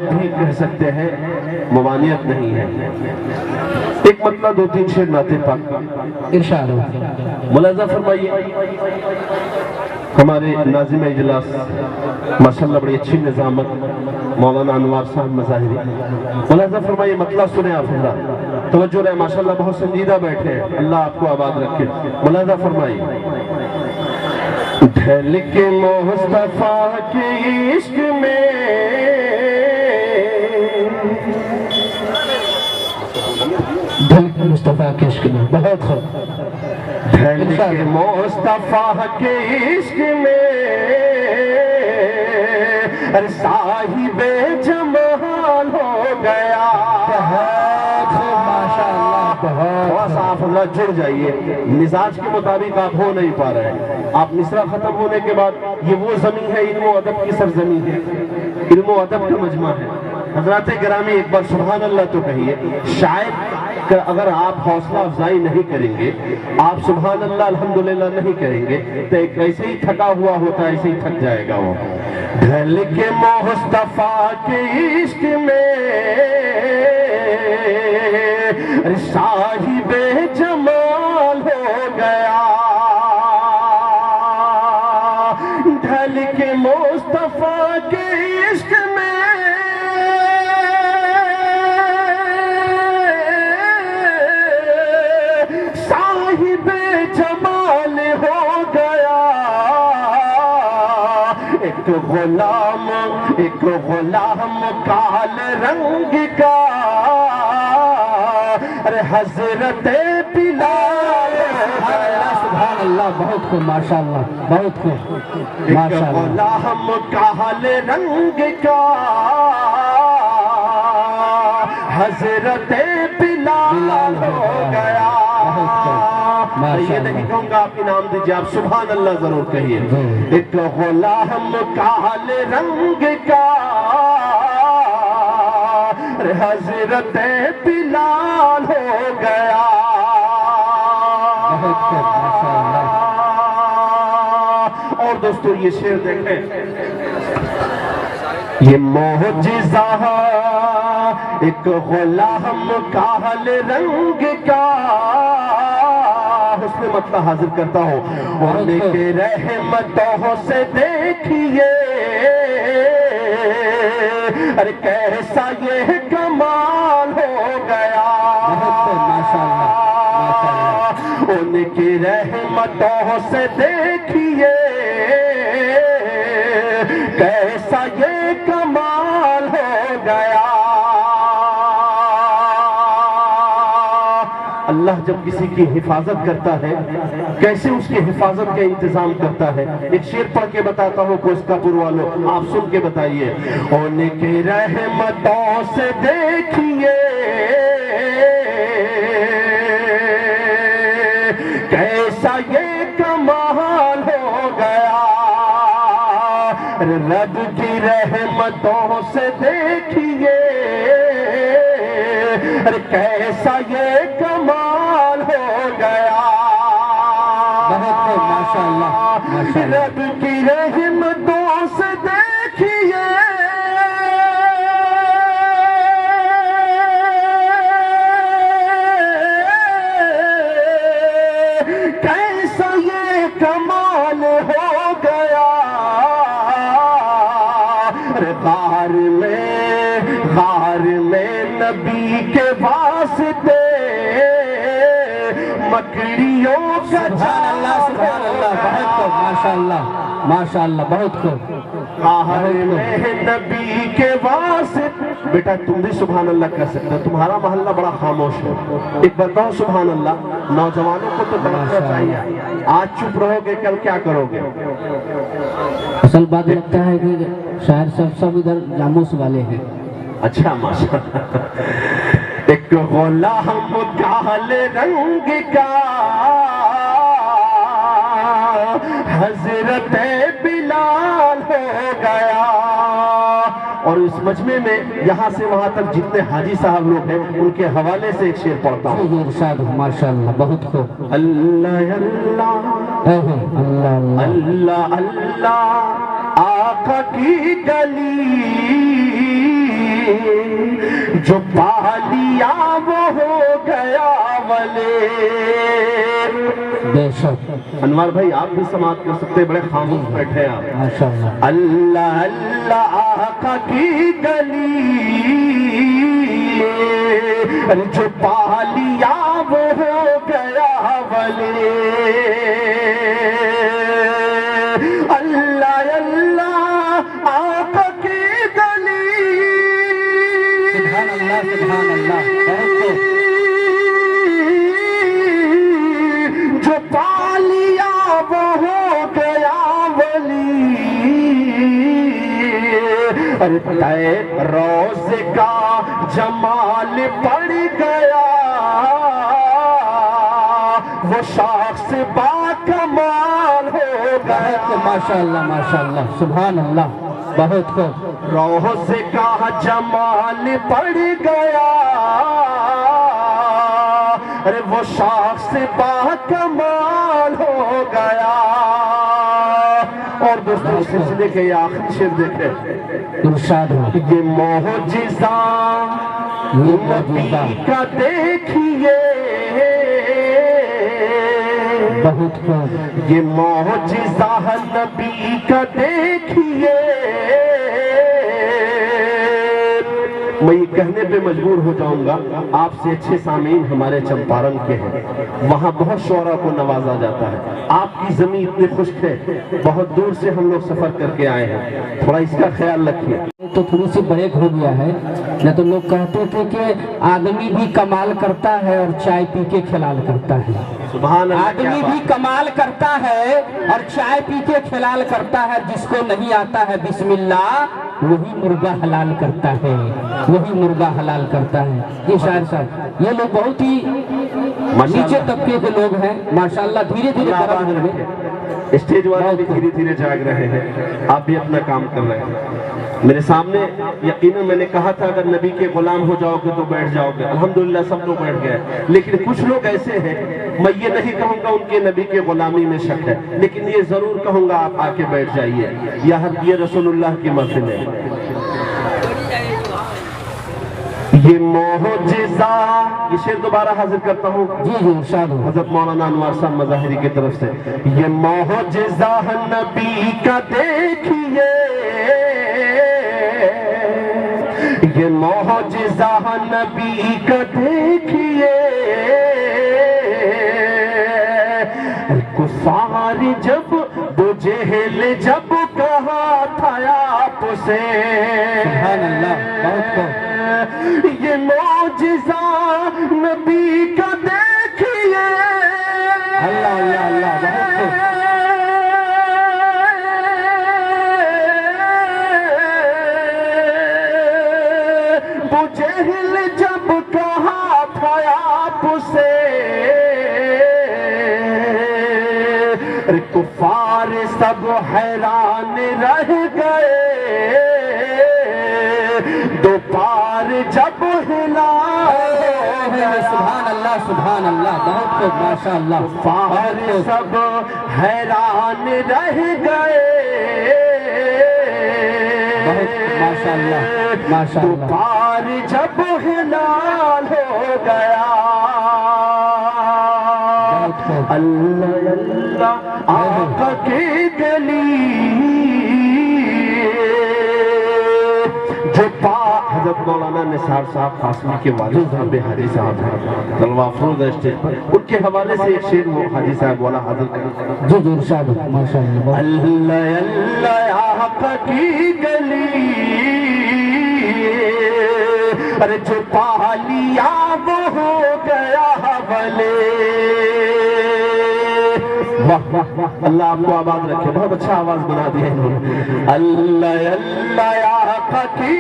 بھی کہہ سکتے ہیں، ممانعت نہیں ہے۔ ایک مطلب دو تین شعر نعت پاک ارشاد ہو۔ ملاحظہ فرمائیے، ہمارے ناظم اجلاس ماشاءاللہ بڑی اچھی نظامت مولانا انوار صاحب مظاہری، ملاحظہ فرمائیے، مطلب سنیں آپ اللہ، توجہ رہے، ماشاءاللہ بہت سنجیدہ بیٹھے ہیں، اللہ آپ کو آباد رکھے۔ ملاحظہ فرمائیے، ڈھل کے مصطفیٰ کے عشق میں ڈھل کے مصطفیٰ کے عشق میں، بہت خوب، ڈھل کے مصطفیٰ کے عشق میں صاحب جمال ہو گیا۔ بہت خوب، ماشاءاللہ، تھوڑا بہت سا آپ اللہ جڑ جائیے، مزاج کے مطابق آپ ہو نہیں پا رہے ہیں۔ آپ مصرع ختم ہونے کے بعد یہ وہ زمین ہے، علم و ادب کی سرزمین ہے، علم و ادب کا مجمع ہے۔ حضرات گرامی ایک بار سبحان اللہ تو کہیے، شاید کہ اگر آپ حوصلہ افزائی نہیں کریں گے، آپ سبحان اللہ الحمدللہ نہیں کریں گے تو ایک ایسے ہی تھکا ہوا ہوتا ہے، ایسے ہی تھک جائے گا وہ۔ ڈھل کے مصطفیٰ کے عشق میں صاحب جمال ہو گیا، ڈھل کے مصطفیٰ کے عشق میں صاحب جمال ہو گیا۔ ایک غلام کال رنگ کا، ارے حضرت بلال ہو گیا۔ سبحان اللہ، بہت خوب، ماشاءاللہ، بہت خوب، ایک ماشاءاللہ۔ غلام کال رنگ کا، حضرت بلال ہو گیا۔ یہ نہیں کہوں گا آپ انعام دیجئے، آپ سبحان اللہ ضرور کہیے۔ ایک غلام کال رنگ کا، حضرت بلال ہو گیا۔ اور دوستو یہ شعر دیکھیں، یہ معجزہ ایک غلام کال رنگ کا، حسن مطلب حاضر کرتا ہوں، ان کے رحمتوں سے دیکھیے، ارے کیسا یہ کمال ہو گیا۔ ان کی رحمتوں سے دیکھیے، کیسا یہ کمال ہو گیا۔ اللہ جب کسی کی حفاظت کرتا ہے، کیسے اس کی حفاظت کا انتظام کرتا ہے۔ ایک شعر پڑھ کے بتاتا ہوں، کوس کپور والوں آپ سن کے بتائیے۔ ان کی رحمتوں سے دیکھیے، کیسا یہ کمال ہو گیا۔ رب کی رحمتوں سے دیکھیے، کیسا یہ کمال ہو گیا۔ ماشاءاللہ، رب کی رحمتوں سے دیکھیے، کیسا یہ کمال ہو گیا۔ غار میں نبی کے واسطے مکڑیوں کا جالا، سبحان اللہ، بہت خوب، ماشاءاللہ، ماشاءاللہ، بہت خوب۔ غار میں نبی کے واسطے، بیٹا تم بھی سبحان اللہ کر سکتے ہو، تمہارا محلہ بڑا خاموش ہے، ایک بتاؤ سبحان اللہ۔ نوجوانوں کو تو توجہ چاہیے، آج چپ رہو گے کل کیا کرو گے؟ اصل بات لگتا ہے کہ شاعر سب ادھر جاموس والے ہیں۔ اچھا ماشاءاللہ۔ ایک غلام کال رنگ کا، حضرت بلال ہو گیا۔ اور اس مجمع میں یہاں سے وہاں تک جتنے حاجی صاحب لوگ ہیں ان کے حوالے سے ایک شعر پڑھتا ہوں۔ ارشاد ہو، ماشاءاللہ، بہت خوب۔ اللہ اللہ اللہ اللہ اللہ، آقا کی گلی جو پا لیا وہ ہو گیا ولی۔ بے شک انوار بھائی آپ بھی سماعت کر سکتے، بڑے خاموش بیٹھے ہیں آپ۔ ماشاءاللہ۔ اللہ اللہ آقا کی گلی، جو پا لیا وہ ہو گیا ولی۔ اللہ اللہ آقا کی گلی، سبحان اللہ سبحان اللہ، بہت خوب۔ جو پا لیا وہ ہو گیا ولی۔ تے روز کا جمال پڑ گیا، وہ شخص با کمال ہو گیا۔ ماشاءاللہ ماشاءاللہ، سبحان اللہ، بہت خوب۔ روز کا جمال پڑ گیا، وہ شخص با کمال ہو گیا۔ اور دوستوں سلسلے کے یہ آخری شعر دیکھیں، ارشاد ہو۔ یہ معجزہ نبی کا دیکھیے، بہت خوب۔ یہ معجزہ نبی کا دیکھیے۔ میں یہ کہنے پہ مجبور ہو جاؤں گا، آپ سے اچھے سامعین ہمارے چمپارن کے ہیں، وہاں بہت شعراء کو نوازا جاتا ہے۔ آپ کی زمین اتنی خشک ہے، بہت دور سے ہم لوگ سفر کر کے آئے ہیں، تھوڑا اس کا خیال رکھیے۔ تو تھوڑی سی بریک ہو گیا ہے، نہ تو لوگ کہتے تھے کہ آدمی بھی کمال کرتا ہے اور چائے پی کے کھلال کرتا ہے۔ سبحان اللہ، کیا آدمی بھی بات۔ کمال کرتا ہے اور چائے پی کے کھلال کرتا ہے، جس کو نہیں آتا ہے بسم اللہ وہی مرغا حلال کرتا ہے، وہی مرغا حلال کرتا ہے۔ یہ شاعر صاحب، یہ لوگ بہت ہی نیچے طبقے کے لوگ ہیں، ماشاءاللہ دھیرے دھیرے درد ہو گئے۔ اسٹیج والے بھی دھیرے دھیرے جاگ رہے ہیں، آپ بھی اپنا کام کر رہے ہیں۔ میرے سامنے یقیناً میں نے کہا تھا اگر نبی کے غلام ہو جاؤ گے تو بیٹھ جاؤ گے، الحمدللہ سب لوگ بیٹھ گئے، لیکن کچھ لوگ ایسے ہیں، میں یہ نہیں کہوں گا ان کے نبی کے غلامی میں شک ہے، لیکن یہ ضرور کہوں گا آپ آ کے بیٹھ جائیے، یہ رسول اللہ کی محفل ہے۔ یہ معجزہ، یہ شعر دوبارہ حاضر کرتا ہوں، جی جی ارشاد ہو۔ حضرت مولانا انوار صاحب مظاہری کی طرف سے۔ یہ معجزہ نبی کا دیکھیے، یہ معجزہ نبی کا دیکھیے، کفار جب دو جہل جب کہا تھا آپ سے، سبحان اللہ، بہت خوب۔ یہ معجزہ نبی کا دیکھیے، اللہ اللہ اللہ، بہت خوب۔ وہ جہل جب کہا تھا آپ سے، کفار سب حیران رہ گئے، دو پار جب ہلا، سبحان اللہ سبحان اللہ، بہت خوب، ماشاءاللہ۔ کفار سب حیران رہ گئے، بہت ماشاءاللہ دو ماشاءاللہ۔ پار جب ہلال ہو گیا، اللہ اللہ آقا کی گلی، جو حضرت مولانا نثار صاحب قاسمی کے والد صاحب حاجی صاحب ہیں، طلبہ افروز اسٹیج پر، ان کے حوالے سے ایک شعر وہ حاجی صاحب والا حاضر کریں۔ جی جی ارشاد ہو، ماشاءاللہ۔ اللہ اللہ آقا کی گلی، ارے جو پا لیا وہ ہو گیا ولی۔ واہ واہ واہ، اللہ آپ کو آباد رکھے، بہت اچھا آواز بنا دی ہے انہوں نے۔ اللہ اللہ آقا کی،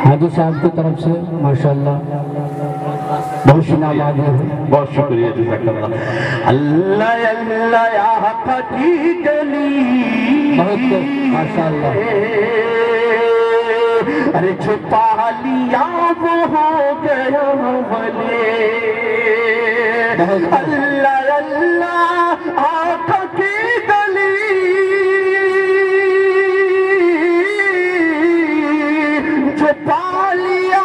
حاجی صاحب کی طرف سے ماشاءاللہ بہت شکریہ، بہت شکریہ، جزاک اللہ۔ اللہ اللہ آقا کی گلی، بہت خوب، ماشاءاللہ۔ ارے جو پا لیا وہ ہو گیا ولی۔ اللہ اللہ آقا کی گلی، جو پا لیا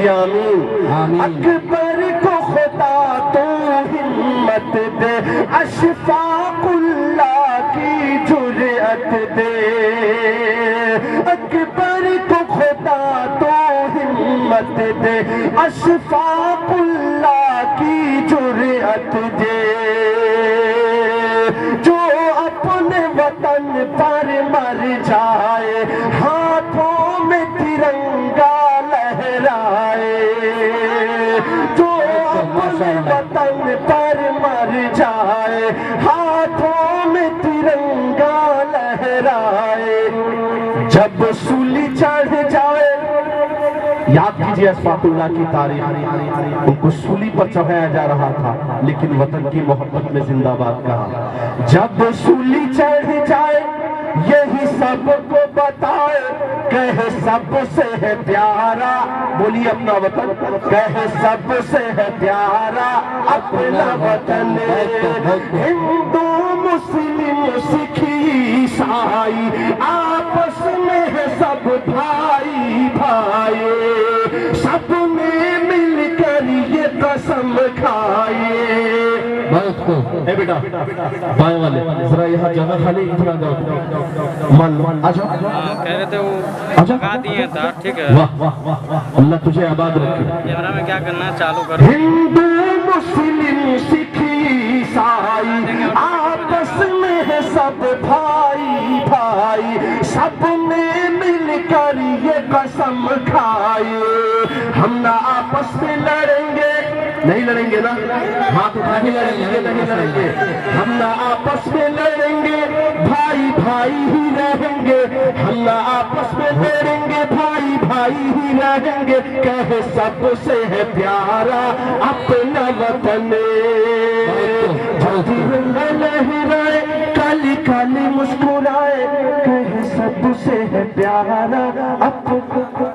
کیجیے آمین۔ آمین۔ اکبر کو خدا تو ہمت دے، اشفاق اللہ کی جرأت دے، اکبر کو خدا تو ہمت دے، اشفاق اللہ کی جرأت دے، جو اپنے وطن پر مر جائے ہاتھوں میں ترنگا لہرائے، جو اپنے وطن پر مر جائے ہاتھوں میں ترنگا لہرائے، جب سولی چڑھ جائے، یاد کیجئے اشفاق اللہ کی تاریخ، ان کو سولی پر چڑھایا جا رہا تھا لیکن وطن کی محبت میں زندہ باد کہا، جب سولی چڑھ جائے یہی سب کو بتائے، کہے سب سے ہے پیارا، بولیے اپنا وطن، کہے سب سے ہے پیارا اپنا وطن، ہندو مسلم سکھ عیسائی آپس میں ہے سب بھائی بھائی، سب نے مل کر یہ قسم کھائے۔ اے بیٹا بائیں والے ذرا یہاں جگہ خالی ادھر آ جاؤ، من آ جاؤ، کہہ رہے تھے وہ لگا دیے تھا، ٹھیک ہے، واہ واہ واہ، اللہ تجھے آباد رکھے۔ کیمرہ میں کیا کرنا ہے چالو کرو، ہندو مسلم سکھ عیسائی آپس میں ہے سب بھائی بھائی، سب نے مل کر یہ قسم کھائی، ہم نہ آپس میں لڑیں گے، نہیں لڑیں گے نا، ہاتھ اٹھا کے لڑیں گے، نہیں لڑیں گے، ہم نہ آپس میں لڑیں گے، بھائی بھائی ہی رہیں گے، ہم نہ آپس میں لڑیں گے، بھائی بھائی ہی رہیں گے، کہے سب سے ہے پیارا اپنا وطن، ترنگا لہرائے کالی کالی مسکرائے، کہے سب سے ہے پیارا اپنا